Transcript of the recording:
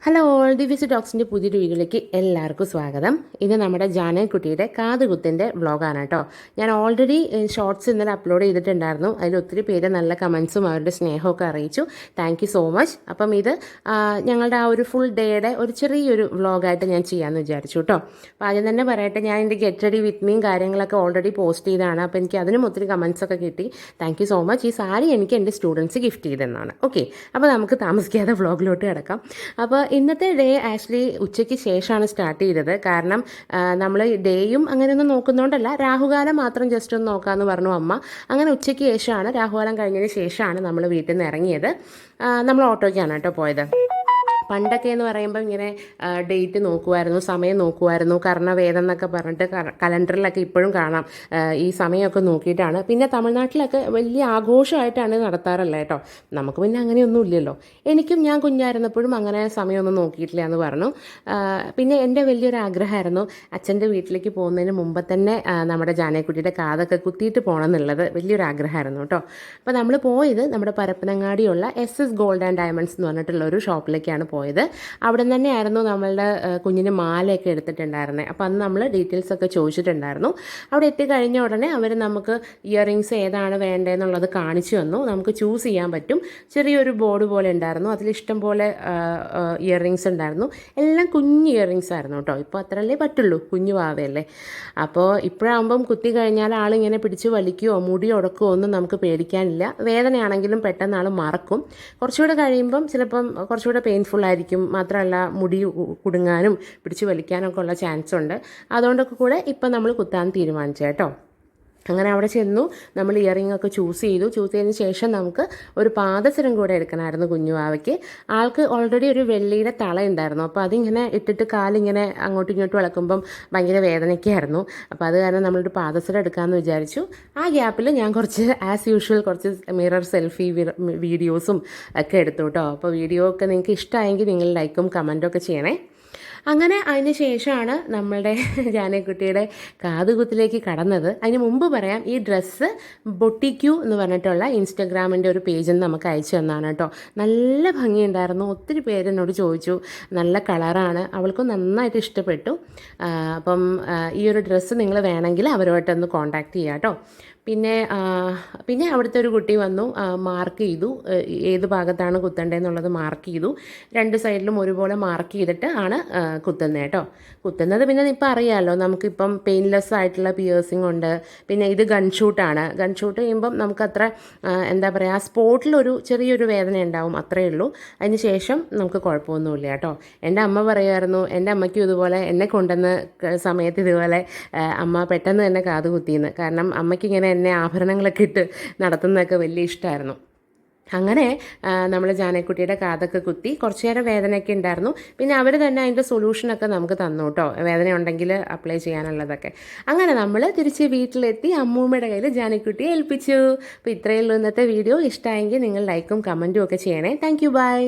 Hello all Divas ഡോക്സിൻ്റെ പുതിയൊരു വീഡിയോയിലേക്ക് എല്ലാവർക്കും സ്വാഗതം. ഇത് നമ്മുടെ ജാനകുട്ടിയുടെ കാതുകുത്തിൻ്റെ വ്ളോഗാണ് കേട്ടോ. ഞാൻ ഓൾറെഡി ഷോർട്സ് ഇന്നലെ അപ്ലോഡ് ചെയ്തിട്ടുണ്ടായിരുന്നു. അതിൽ ഒത്തിരി പേര് നല്ല കമൻസും അവരുടെ സ്നേഹമൊക്കെ അറിയിച്ചു. Thank you so much. അപ്പം ഇത് ഞങ്ങളുടെ ആ ഒരു ഫുൾ ഡേയുടെ ഒരു ചെറിയൊരു വ്ളോഗായിട്ട് ഞാൻ ചെയ്യാമെന്ന് വിചാരിച്ചു കേട്ടോ. അപ്പോൾ ആദ്യം തന്നെ പറയട്ടെ, ഞാൻ എൻ്റെ ഗെറ്റ് റെഡി വിത്ത് മീയും കാര്യങ്ങളൊക്കെ ഓൾറെഡി പോസ്റ്റ് ചെയ്തതാണ്. അപ്പോൾ എനിക്ക് അതിനും ഒത്തിരി കമൻസൊക്കെ കിട്ടി. Thank you so much. ഈ സാരി എനിക്ക് എൻ്റെ സ്റ്റുഡൻസ് ഗിഫ്റ്റ് ചെയ്തെന്നാണ്. ഓക്കെ, അപ്പോൾ നമുക്ക് താമസിക്കാതെ വ്ളോഗിലോട്ട് കിടക്കാം. അപ്പോൾ ഇന്നത്തെ ഡേ ആക്ച്വലി ഉച്ചയ്ക്ക് ശേഷമാണ് സ്റ്റാർട്ട് ചെയ്തത്. കാരണം നമ്മൾ ഡേയും അങ്ങനെയൊന്നും നോക്കുന്നതുകൊണ്ടല്ല, രാഹുകാലം മാത്രം ജസ്റ്റ് ഒന്ന് നോക്കാമെന്ന് പറഞ്ഞു അമ്മ. അങ്ങനെ ഉച്ചയ്ക്ക് ശേഷമാണ്, രാഹുകാലം കഴിഞ്ഞതിന് ശേഷമാണ് നമ്മൾ വീട്ടിൽ നിന്ന് ഇറങ്ങിയത്. നമ്മൾ ഓട്ടോയ്ക്കാണ് കേട്ടോ പോയത്. പണ്ടൊക്കെ എന്ന് പറയുമ്പോൾ ഇങ്ങനെ ഡേറ്റ് നോക്കുമായിരുന്നു, സമയം നോക്കുമായിരുന്നു. കർണവേദം എന്നൊക്കെ പറഞ്ഞിട്ട് കലണ്ടറിലൊക്കെ ഇപ്പോഴും കാണാം ഈ സമയമൊക്കെ നോക്കിയിട്ടാണ്. പിന്നെ തമിഴ്നാട്ടിലൊക്കെ വലിയ ആഘോഷമായിട്ടാണ് നടത്താറല്ല കേട്ടോ. നമുക്ക് പിന്നെ അങ്ങനെയൊന്നും ഇല്ലല്ലോ. ഞാൻ കുഞ്ഞായിരുന്നപ്പോഴും അങ്ങനെ സമയമൊന്നും നോക്കിയിട്ടില്ല എന്ന് പറഞ്ഞു. പിന്നെ എൻ്റെ വലിയൊരു ആഗ്രഹമായിരുന്നു അച്ഛൻ്റെ വീട്ടിലേക്ക് പോകുന്നതിന് മുമ്പ് തന്നെ നമ്മുടെ ജാനകുട്ടിയുടെ കാതൊക്കെ കുത്തിയിട്ട് പോകണം എന്നുള്ളത് വലിയൊരു ആഗ്രഹമായിരുന്നു കേട്ടോ. അപ്പോൾ നമ്മൾ പോയത് നമ്മുടെ പരപ്പനങ്ങാടിയുള്ള SS ഗോൾഡ് ആൻഡ് ഡയമണ്ട്സ് എന്ന് പറഞ്ഞിട്ടുള്ള ഒരു ഷോപ്പിലേക്കാണ് പോയത്. അവിടെ തന്നെയായിരുന്നു നമ്മളുടെ കുഞ്ഞിന് മാലയൊക്കെ എടുത്തിട്ടുണ്ടായിരുന്നത്. അപ്പോൾ അന്ന് നമ്മൾ ഡീറ്റെയിൽസ് ഒക്കെ ചോദിച്ചിട്ടുണ്ടായിരുന്നു. അവിടെ എത്തിക്കഴിഞ്ഞ ഉടനെ അവർ നമുക്ക് ഇയറിങ്സ് ഏതാണ് വേണ്ടതെന്നുള്ളത് കാണിച്ചു തന്നു. നമുക്ക് ചൂസ് ചെയ്യാൻ പറ്റും. ചെറിയൊരു ബോർഡ് പോലെ ഉണ്ടായിരുന്നു, അതിലിഷ്ടം പോലെ ഇയറിങ്സ് ഉണ്ടായിരുന്നു. എല്ലാം കുഞ്ഞ് ഇയറിങ്സ് ആയിരുന്നു കേട്ടോ. ഇപ്പോൾ അത്രയല്ലേ പറ്റുള്ളൂ, കുഞ്ഞു വാവയല്ലേ. അപ്പോൾ ഇപ്പോഴാകുമ്പം കുത്തി കഴിഞ്ഞാൽ ആളിങ്ങനെ പിടിച്ച് വലിക്കുകയോ മുടി ഉടക്കുകയോ ഒന്നും നമുക്ക് പേടിക്കാനില്ല. വേദനയാണെങ്കിലും പെട്ടെന്ന് ആൾ മറക്കും. കുറച്ചുകൂടെ കഴിയുമ്പം ചിലപ്പം കുറച്ചുകൂടെ പെയിൻഫുൾ ആയിരിക്കും. മാത്രമല്ല മുടി കുടുങ്ങാനും പിടിച്ച് വലിക്കാനൊക്കെ ഉള്ള ചാൻസ് ഉണ്ട്. അതുകൊണ്ടൊക്കെ കൂടെ ഇപ്പം നമ്മൾ കുത്താൻ തീരുമാനിച്ചു കേട്ടോ. അങ്ങനെ അവിടെ ചെന്നു, നമ്മൾ ഇയറിംഗ് ഒക്കെ ചൂസ് ചെയ്തതിന് ശേഷം നമുക്ക് ഒരു പാദസരം കൂടെ എടുക്കണമായിരുന്നു കുഞ്ഞുവാവയ്ക്ക്. ആൾക്ക് ഓൾറെഡി ഒരു വെള്ളിയുടെ തള ഉണ്ടായിരുന്നു. അപ്പോൾ അതിങ്ങനെ ഇട്ടിട്ട് കാലിങ്ങനെ അങ്ങോട്ടും ഇങ്ങോട്ടും ഇളക്കുമ്പം ഭയങ്കര വേദനയ്ക്കായിരുന്നു. അപ്പോൾ അത് കാരണം നമ്മളൊരു പാദസരം എടുക്കാമെന്ന് വിചാരിച്ചു. ആ ഗ്യാപ്പിൽ ഞാൻ കുറച്ച് ആസ് യൂഷ്വൽ കുറച്ച് മിറർ സെൽഫി വീഡിയോസും ഒക്കെ എടുത്തു കേട്ടോ. അപ്പോൾ വീഡിയോ ഒക്കെ നിങ്ങൾക്ക് ഇഷ്ടമായെങ്കിൽ നിങ്ങൾ ലൈക്കും കമൻറ്റും ഒക്കെ ചെയ്യണേ. അങ്ങനെ അതിന് ശേഷമാണ് നമ്മളുടെ ജാനകുട്ടിയുടെ കാതുകുത്തിലേക്ക് കടന്നത്. അതിന് മുമ്പ് പറയാം, ഈ ഡ്രസ്സ് ബൊട്ടിക്യൂ എന്ന് പറഞ്ഞിട്ടുള്ള ഇൻസ്റ്റഗ്രാമിൻ്റെ ഒരു പേജിൽ നിന്ന് നമുക്ക് അയച്ചു തന്നാണ് കേട്ടോ. നല്ല ഭംഗിയുണ്ടായിരുന്നു. ഒത്തിരി പേര് എന്നോട് ചോദിച്ചു, നല്ല കളറാണ്, അവൾക്കും നന്നായിട്ട് ഇഷ്ടപ്പെട്ടു. അപ്പം ഈ ഒരു ഡ്രസ്സ് നിങ്ങൾ വേണമെങ്കിൽ അവരുമായിട്ടൊന്ന് കോൺടാക്റ്റ് ചെയ്യാം കേട്ടോ. പിന്നെ അവിടുത്തെ ഒരു കുട്ടി വന്നു, മാർക്ക് ചെയ്തു, ഏത് ഭാഗത്താണ് കുത്തേണ്ടതെന്നുള്ളത് മാർക്ക് ചെയ്തു. രണ്ട് സൈഡിലും ഒരുപോലെ മാർക്ക് ചെയ്തിട്ട് ആണ് കുത്തുന്നത് കേട്ടോ. കുത്തുന്നത് പിന്നെ ഇപ്പം അറിയാമല്ലോ, നമുക്കിപ്പം പെയിൻലെസ് ആയിട്ടുള്ള പിയേഴ്സിംഗ് ഉണ്ട്. പിന്നെ ഇത് ഗൺഷൂട്ടാണ്. ഗൺഷൂട്ട് ചെയ്യുമ്പം നമുക്കത്ര എന്താ പറയുക, സ്പോട്ടിലൊരു ചെറിയൊരു വേദന ഉണ്ടാവും, അത്രയേ ഉള്ളൂ. അതിന് ശേഷം നമുക്ക് കുഴപ്പമൊന്നുമില്ല കേട്ടോ. എൻ്റെ അമ്മ പറയുമായിരുന്നു, എൻ്റെ അമ്മയ്ക്കും ഇതുപോലെ എന്നെ കൊണ്ടുവന്ന സമയത്ത് ഇതുപോലെ അമ്മ പെട്ടെന്ന് തന്നെ കാത് കുത്തിയെന്ന്. കാരണം അമ്മയ്ക്ക് ഇങ്ങനെ എന്നെ ആഭരണങ്ങളൊക്കെ ഇട്ട് നടത്തുന്നതൊക്കെ വലിയ ഇഷ്ടമായിരുന്നു. അങ്ങനെ നമ്മൾ ജാനകുട്ടിയുടെ കാതൊക്കെ കുത്തി. കുറച്ച് നേരം വേദനയൊക്കെ ഉണ്ടായിരുന്നു. പിന്നെ അവർ തന്നെ അതിൻ്റെ സൊല്യൂഷനൊക്കെ നമുക്ക് തന്നു കേട്ടോ, വേദന ഉണ്ടെങ്കിൽ അപ്ലൈ ചെയ്യാനുള്ളതൊക്കെ. അങ്ങനെ നമ്മൾ തിരിച്ച് വീട്ടിലെത്തി അമ്മൂമ്മയുടെ കയ്യിൽ ജാനകുട്ടിയെ ഏൽപ്പിച്ചു. അപ്പോൾ ഇത്രയേ ഉള്ളൂ ഇന്നത്തെ വീഡിയോ. ഇഷ്ടമായെങ്കിൽ നിങ്ങൾ ലൈക്കും കമൻറ്റും ഒക്കെ ചെയ്യണേ. Thank you, by.